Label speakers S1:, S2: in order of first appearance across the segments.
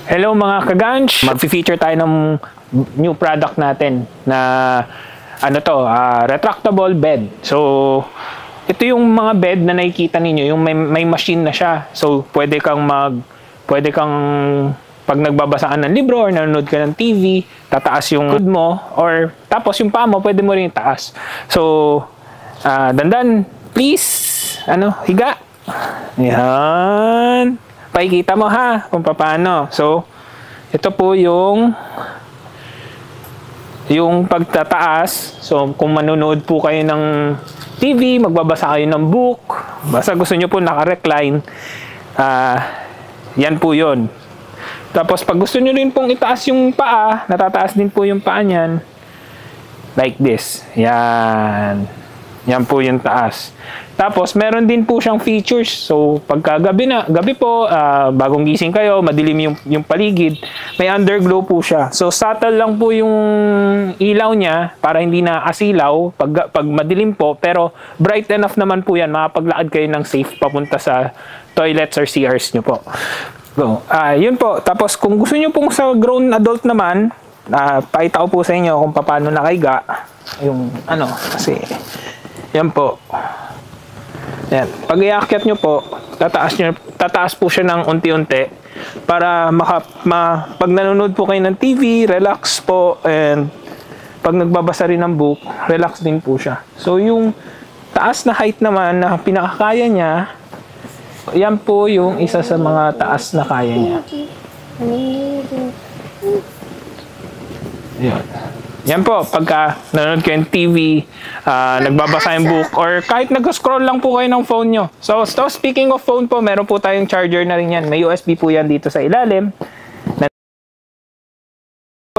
S1: Hello mga kaganch! Mag-feature tayo ng new product natin na retractable bed. So, ito yung mga bed na nakikita ninyo, yung may machine na siya. So, pwede kang pag nagbabasa ka ng libro or nanonood ka ng TV, tataas yung hood mo or tapos yung paa mo, pwede mo rin itaas. So, dandan, please, higa. Yan. Pakikita mo ha kung paano. So, ito po yung pagtataas. So, kung manonood po kayo ng TV, magbabasa kayo ng book, basta gusto nyo po naka-recline, yan po yun. Tapos, pag gusto nyo rin pong itaas yung paa, natataas din po yung paa nyan, like this. Yan. Yan po yung taas. Tapos, meron din po siyang features. So, pagka gabi po, bagong gising kayo, madilim yung paligid, may underglow po siya. So, subtle lang po yung ilaw niya para hindi na asilaw pag madilim po. Pero, bright enough naman po yan. Makapaglakad kayo ng safe papunta sa toilets or CRs nyo po. So, yun po. Tapos, kung gusto nyo pong sa grown adult naman, pakita ko po sa inyo kung paano nakahiga. Yung, kasi... Yan po. Yan. Pag iakyat nyo po, tataas po siya ng unti-unti para pag nanonood po kayo ng TV, relax po, and pag nagbabasa rin ng book, relax din po siya. So, yung taas na height naman na pinakakaya niya, yan po yung isa sa mga taas na kaya niya. Yan. Yan po, pagka nanonood kayo ng TV, nagbabasa yung book, or kahit nag-scroll lang po kayo ng phone nyo. So, speaking of phone po, meron po tayong charger na rin yan. May USB po yan dito sa ilalim.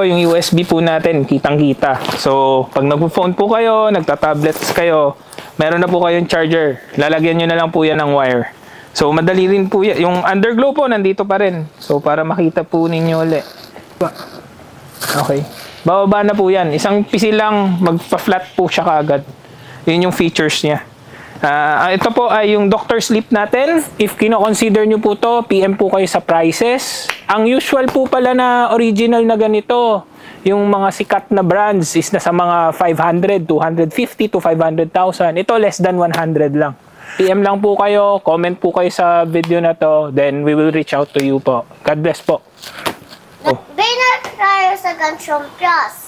S1: Yung USB po natin, kitang-kita. So, pag nag-phone po kayo, nagta-tablets kayo, meron na po kayong charger. Lalagyan nyo na lang po yan ng wire. So, madali rin po yan. Yung underglow po, nandito pa rin. So, para makita po ninyo ulit. Okay. Bababa na po yan. Isang pisil lang, magpa-flat po siya kaagad. Yun yung features niya. Ito po ay yung Dr. Sleep natin. If kino-consider nyo po to, PM po kayo sa prices. Ang usual po pala na original na ganito, yung mga sikat na brands is nasa mga 500, 250 to 500,000. Ito less than 100 lang. PM lang po kayo, comment po kayo sa video na to, then we will reach out to you po. God bless po.
S2: Nagbinat tayo sa Gansyong Plus.